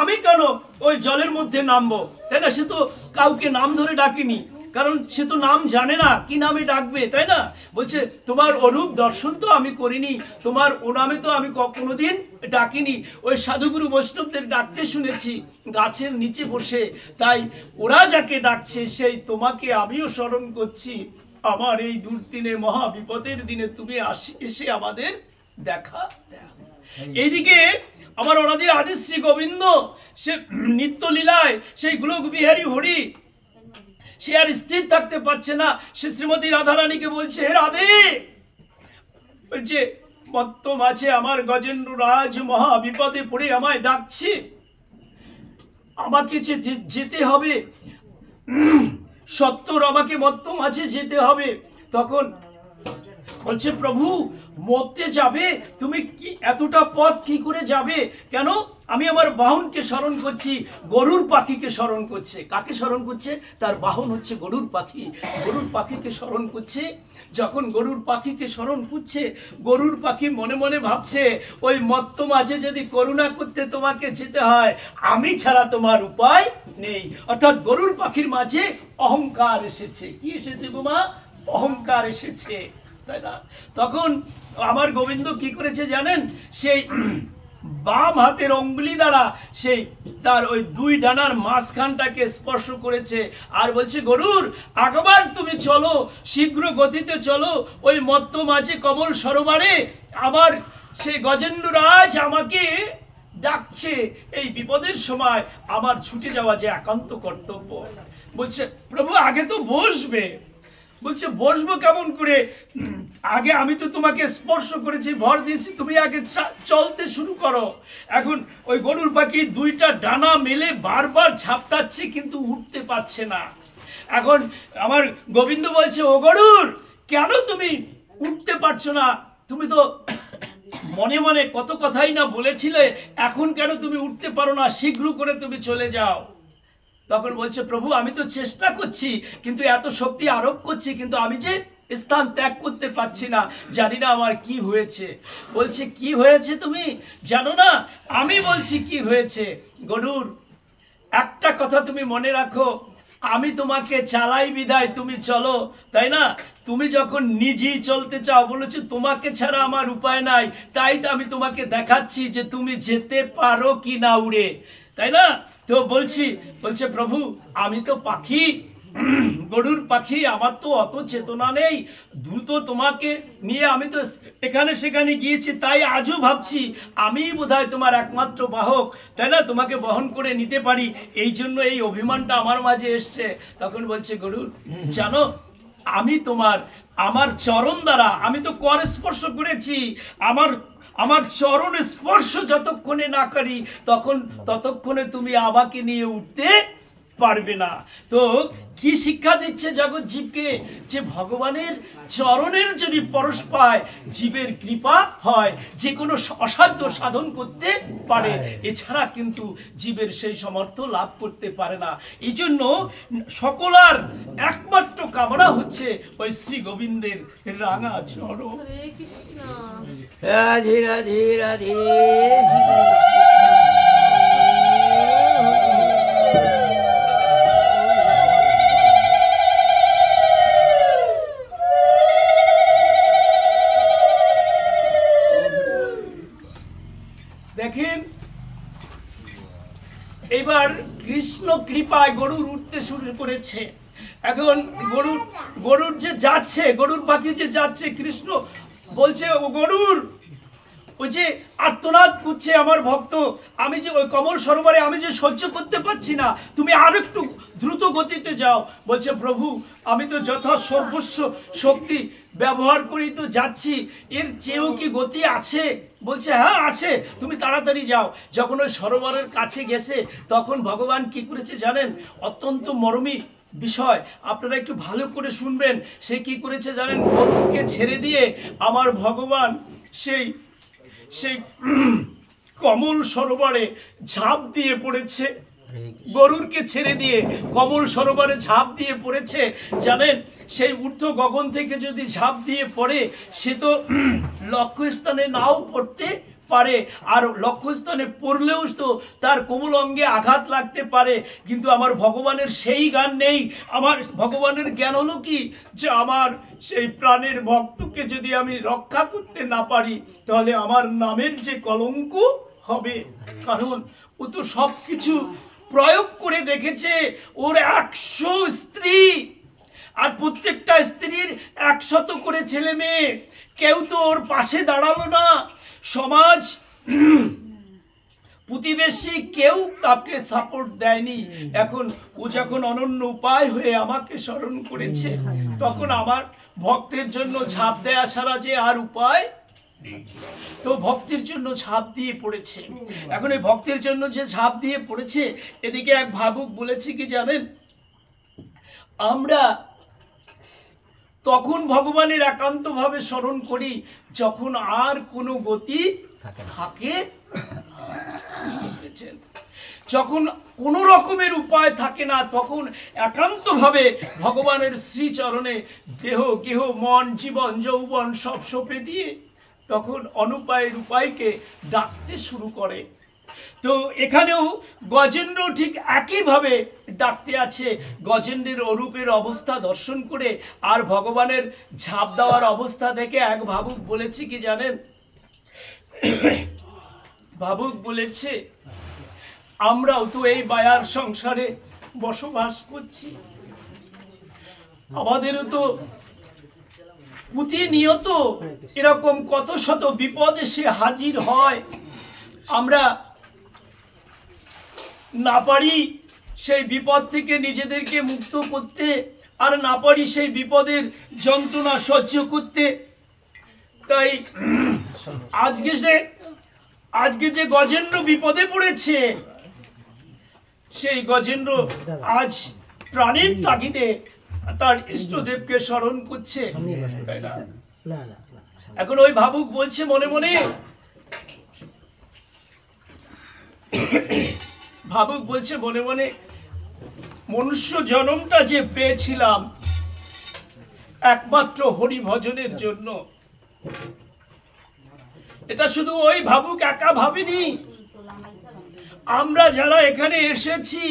আমি কেন ওই জলের মধ্যে নামবো, তাই না? সে তো কাউকে নাম ধরে ডাকেনি, কারণ সে তো নাম জানে না, কি নামে ডাকবে, তাই না? বলছে তোমার অরূপ দর্শন তো আমি করিনি, তোমার ও নামে তো আমি কোনোদিন ডাকিনি। ওই সাধুগুরু বৈষ্ণবদের ডাকতে শুনেছি গাছের নিচে বসে, তাই ওরা যাকে ডাকছে সেই তোমাকে আমিও স্মরণ করছি। আমার এই দুর্দিনে, মহা বিপদের দিনে তুমি এসে আমাদের দেখা দাও। এইদিকে আমার অনাদির আদি শ্রী গোবিন্দ, সে নিত্য লীলায় সেই গোলক বিহারী হরি, সে আর স্থির থাকতে পারছে না। সে শ্রীমতী রাধারানীকে বলছে, হে রাধে, যে মত্ত মাঝে আমার গজেন্দ্র রাজ মহা বিপদে পড়ে আমায় ডাকছে, আমাকে যেতে হবে, সত্তর আমাকে মত্ত মাঝে যেতে হবে। তখন বলছে, প্রভু মরতে যাবে তুমি, কি এতটা পথ কি করে যাবে? কেন? আমি আমার বাহনকে স্মরণ করছি, গরুর পাখিকে স্মরণ করছে। কাকে স্মরণ করছে? তার বাহন হচ্ছে গরুর পাখি, গরুর পাখিকে স্মরণ করছে। যখন গরুর পাখিকে স্মরণ করছে, গরুর পাখি মনে মনে ভাবছে, ওই মত্ত মাঝে যদি করুণা করতে তোমাকে যেতে হয়, আমি ছাড়া তোমার উপায় নেই। অর্থাৎ গরুর পাখির মাঝে অহংকার এসেছে। কি এসেছে গোমা? অহংকার এসেছে, তাই না? তখন আমার গোবিন্দ কি করেছে জানেন? সেই বাম হাতের অঙ্গুলি দ্বারা সেই তার ওই দুই ডানার মাঝখানটাকে স্পর্শ করেছে, আর বলছে, গরুর একবার তুমি চলো, শীঘ্র গতিতে চলো, ওই মত্ত মাঝে কমল সরোবরে আবার সেই গজেন্দ্র রাজ আমাকে ডাকছে, এই বিপদের সময় আমার ছুটে যাওয়া যে একান্ত কর্তব্য। বলছে, প্রভু আগে তো বসবে। বলছে, বসবো কেমন করে? আগে আমি তো তোমাকে স্পর্শ করেছি, ভর দিয়েছি, তুমি আগে চলতে শুরু করো। এখন ওই গরুর পাখি দুইটা ডানা মেলে বারবার ঝাপটাচ্ছে, কিন্তু উঠতে পারছে না। এখন আমার গোবিন্দ বলছে, ও গরুর, কেন তুমি উঠতে পারছো না? তুমি তো মনে মনে কত কথাই না বলেছিলে, এখন কেন তুমি উঠতে পারো না? শীঘ্র করে তুমি চলে যাও। তখন বলছে, প্রভু আমি তো চেষ্টা করছি, কিন্তু এত শক্তি আরোপ করছি, কিন্তু আমি যে স্থান ত্যাগ করতে পারছি না, জানি না আমার কি হয়েছে। বলছে, কি হয়েছে তুমি জানো না? আমি বলছি কি হয়েছে। গরুর একটা কথা তুমি মনে রাখো, আমি তোমাকে চালাই বিদায় তুমি চলো, তাই না? তুমি যখন নিজেই চলতে চাও, বলেছে তোমাকে ছাড়া আমার উপায় নাই, তাই তো আমি তোমাকে দেখাচ্ছি যে তুমি যেতে পারো কি না উড়ে, তাই না? তো বলছে প্রভু আমি তো পাখি, গরুর পাখি, আমার তো অত চেতনা নেই, দ্রুত তোমাকে নিয়ে আমি তো এখানে সেখানে গিয়েছি, তাই আজও ভাবছি আমি বোধহয় তোমার একমাত্র বাহক, তাই না? তোমাকে বহন করে নিতে পারি, এই জন্য এই অভিমানটা আমার মাঝে এসছে। তখন বলছে গরুর, জানো আমি আমার চরণ দ্বারা আমি তো কর স্পর্শ করেছি, আমার চরণ স্পর্শ যতক্ষণে না করি ততক্ষণে তুমি আমাকে নিয়ে উঠতে পারবে না। তো কি শিক্ষা দিচ্ছে জগৎ জীবকে, যে ভগবানের চরণের যদি পরশ পায়, জীবের কৃপা হয়, যে কোনো অসাধ্য সাধন করতে পারে, এছাড়া কিন্তু জীবের সেই সামর্থ্য লাভ করতে পারে না। এই জন্য সকলার একমাত্র কামনা হচ্ছে ওই শ্রী গোবিন্দের রাঙা চরণ। রাধে রাধে রাধে। দেখেন এবার কৃষ্ণ কৃপায় গরুর উঠতে শুরু করেছে। এখন গরুর যে যাচ্ছে, গরুর পাখি যে যাচ্ছে, কৃষ্ণ বলছে ও গরুর, ওই যে আর্তনাদ করছে আমার ভক্ত, আমি যে ওই কমল সরোবরে আমি যে সহ্য করতে পারছি না, তুমি আর একটু দ্রুত গতিতে যাও। বলছে প্রভু আমি তো যথা সর্বস্ব শক্তি ব্যবহার করি তো যাচ্ছি, এর চেয়েও কি গতি আছে? বলছে হ্যাঁ আছে, তুমি তাড়াতাড়ি যাও। যখন ওই সরোবরের কাছে গেছে, তখন ভগবান কি করেছে জানেন? অত্যন্ত মরমী বিষয়, আপনারা একটু ভালো করে শুনবেন। সে কি করেছে জানেন? গরুকে ছেড়ে দিয়ে আমার ভগবান সেই কমল সরোবরে ঝাঁপ দিয়ে পড়েছে। গরুরকে ছেড়ে দিয়ে কমল সরোবরে ঝাঁপ দিয়ে পড়েছে। জানেন সেই ঊর্ধ্ব গগন থেকে যদি ঝাঁপ দিয়ে পড়ে, সে তো লক্ষ্যস্থানে নাও পড়তে পারে, আর লক্ষ্যস্থানে পড়লেও তো তার কোমল অঙ্গে আঘাত লাগতে পারে। কিন্তু আমার ভগবানের সেই জ্ঞান নেই। আমার ভগবানের জ্ঞান হলো কি, যে আমার সেই প্রাণের ভক্তকে যদি আমি রক্ষা করতে না পারি, তাহলে আমার নামের যে কলঙ্ক হবে। কারণ ও তো সব কিছু প্রয়োগ করে দেখেছে। ওর 100 স্ত্রী, আর প্রত্যেকটা স্ত্রীর 100 করে ছেলে মেয়ে, কেউ তো ওর পাশে দাঁড়ালো না। সমাজ প্রতিবেশী কেউ তাকে সাপোর্ট দেয়নি। এখন ও যখন অনন্য উপায় হয়ে আমাকে স্মরণ করেছে, তখন আমার ভক্তের জন্য ঝাঁপ দেয়া ছাড়া যে আর উপায় নেই। তো ভক্তের জন্য ঝাঁপ দিয়ে পড়েছে। এখন এই ভক্তের জন্য যে ঝাঁপ দিয়ে পড়েছে, এদিকে এক ভাবুক বলেছে কি জানেন? আমরা তখন ভগবানের একান্তভাবে স্মরণ করি যখন আর কোনো গতি থাকে, যখন কোনো রকমের উপায় থাকে না, তখন একান্তভাবে ভগবানের শ্রীচরণে দেহ গেহ মন জীবন যৌবন সব সঁপে দিয়ে তখন অনুপায়ের উপায়কে ডাকতে শুরু করে। তো এখানেও গজেন্দ্র ঠিক একইভাবে ডাকতে আছে। গজেন্দ্রের অরূপের অবস্থা দর্শন করে আর ভগবানের ঝাঁপ দেওয়ার অবস্থা দেখে এক ভাবুক বলেছে কি জানেন? ভাবুক বলেছে আমরাও তো এই মায়ার সংসারে বসবাস করছি, আমাদেরও তো প্রতিনিয়ত এরকম কত শত বিপদ এসে হাজির হয়। আমরা না পারি সেই বিপদ থেকে নিজেদেরকে মুক্ত করতে, আর না পারি সেই বিপদের যন্ত্রণা সহ্য করতে। তাই আজকে যে গজেন্দ্র বিপদে পড়েছে, সেই গজেন্দ্র আজ প্রাণের তাগিদে তার ইষ্টদেবকে স্মরণ করছে। এখন ওই ভাবুক বলছে মনে মনে, ভাবুক বলছে মনে মনে, মনুষ্য জন্মটা যে পেয়েছিলাম একমাত্র হরি ভজনের জন্য, এটা শুধু ওই ভাবুক একা ভাবিনি। আমরা যারা এখানে এসেছি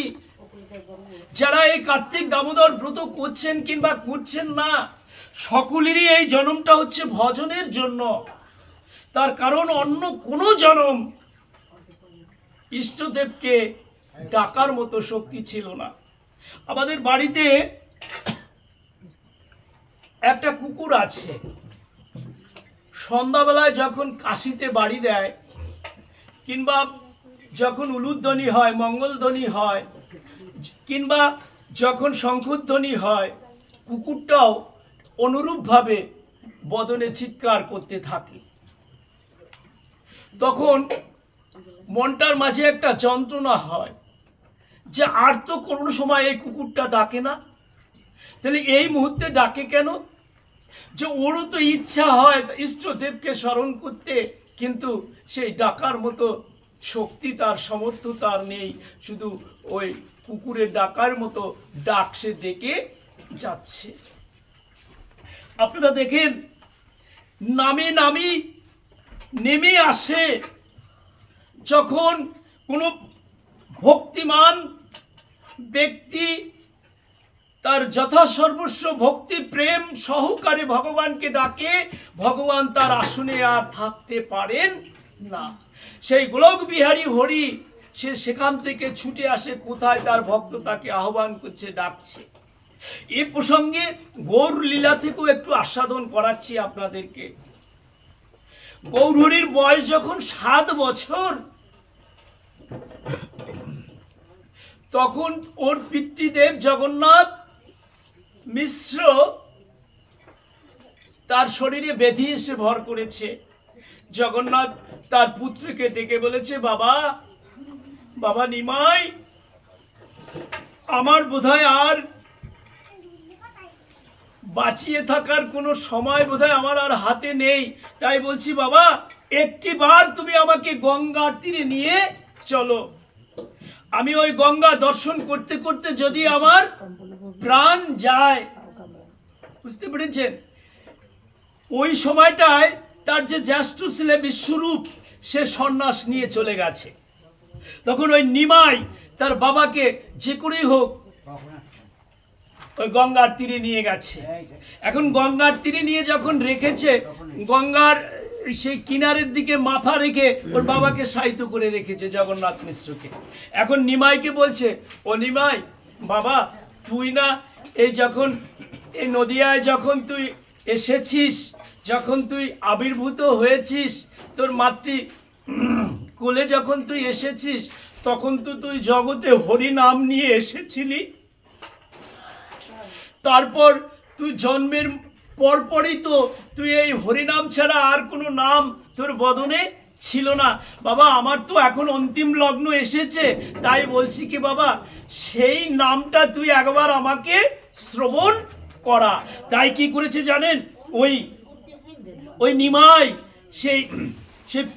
যারা এই কার্তিক দামোদর ব্রত করছেন কিংবা করছেন না, সকলেরই এই জন্মটা হচ্ছে ভজনের জন্য। তার কারণ অন্য কোনো জন্ম ইষ্টদেবকে ডাকার মতো শক্তি ছিল না। আমাদের বাড়িতে একটা কুকুর আছে, সন্ধ্যাবেলায় যখন কাশিতে বাড়ি দেয় কিংবা যখন উলুধ্বনি হয়, মঙ্গলধ্বনি হয় কিংবা যখন শঙ্খধ্বনি হয়, কুকুরটাও অনুরূপভাবে বদনে চিৎকার করতে থাকে। তখন মনটার মাঝে একটা যন্ত্রণা হয় যে আর তো কোনো সময় এই কুকুরটা ডাকে না, তাহলে এই মুহূর্তে ডাকে কেন? যে ওরও তো ইচ্ছা হয় ইষ্টদেবকে স্মরণ করতে, কিন্তু সেই ডাকার মতো শক্তি তার, সামর্থ্য তার নেই। শুধু ওই কুকুরের ডাকার মতো ডাক সে ডেকে যাচ্ছে। আপনারা দেখেন, নামে নামি নেমে আসে যখন কোনো ভক্তিমান ব্যক্তি তার যথাসর্বস্ব ভক্তি প্রেম সহকারে ভগবানকে ডাকে, ভগবান তার আসনে আর থাকতে পারেন না। সেই গোলক বিহারী হরি সে সেখান থেকে ছুটে আসে, কোথায় তার ভক্ত তাকে আহ্বান করছে, ডাকছে। এ প্রসঙ্গে গৌর লীলা থেকেও একটু আস্বাদন করাচ্ছি আপনাদেরকে। গৌরহরির বয়স যখন 7 বছর, তখন ওর পিতৃদেব জগন্নাথ মিশ্র তার শরীরে ব্যাধি এসে ভর করেছে। জগন্নাথ তার পুত্রকে ডেকে বলেছে, বাবা বাবা নিমাই, আমার বোধহয় আর বাঁচিয়ে থাকার কোনো সময় বোধহয় আমার আর হাতে নেই। তাই বলছি বাবা, একটি বার তুমি আমাকে গঙ্গার তীরে নিয়ে চলো। আমি ওই গঙ্গা দর্শন করতে করতে যদি আমার প্রাণ যায়। বুঝতে পেরেছেন? ওই সময়টায় তার যে জ্যেষ্ঠ ছেলে বিশ্বরূপ সে সন্ন্যাস নিয়ে চলে গেছে। তখন ওই নিমাই তার বাবাকে যে করেই হোক ওই গঙ্গার তীরে নিয়ে গেছে। এখন গঙ্গার তীরে নিয়ে যখন রেখেছে, গঙ্গার সেই কিনারের দিকে মাথা রেখে ওর বাবাকে শায়িত করে রেখেছে জগন্নাথ মিশ্রকে। এখন নিমাইকে বলছে, ও নিমাই বাবা, তুই না এই যখন এই নদিয়ায় যখন তুই এসেছিস, যখন তুই আবির্ভূত হয়েছিস, তোর মাতৃ কোলে যখন তুই এসেছিস, তখন তো তুই জগতে হরি নাম নিয়ে এসেছিলি। তারপর তুই জন্মের পরপরই তো তুই এই হরিনাম ছাড়া আর কোনো নাম তোর বদনে ছিল না। বাবা, আমার তো এখন অন্তিম লগ্ন এসেছে, তাই বলছি কি বাবা, সেই নামটা তুই একবার আমাকে শ্রবণ করা। তাই কি করেছে জানেন? ওই নিমাই সেই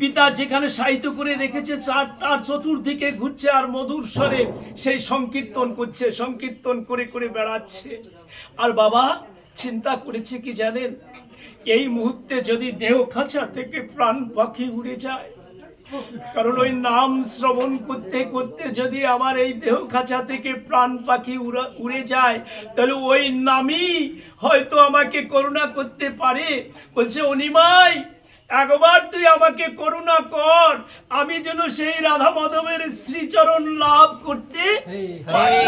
পিতা যেখানে সাহিত্য করে রেখেছে তার চতুর্দিকে ঘুরছে আর মধুর স্বরে সেই সংকীর্তন করছে, সংকীর্তন করে করে বেড়াচ্ছে। আর বাবা চিন্তা করেছে কি জানেন? এই মুহূর্তে যদি দেহ খাঁচা থেকে প্রাণ পাখি উড়ে যায়, কারণ ওই নাম শ্রবণ করতে করতে যদি আমার এই দেহ খাঁচা থেকে প্রাণ পাখি উড়ে যায়, তাহলে ওই নামই হয়তো আমাকে করুণা করতে পারে। বলছে, অনিমাই একবার তুই আমাকে করুণা কর, আমি যেন সেই রাধা মাধবের শ্রীচরণ লাভ করতে পারি।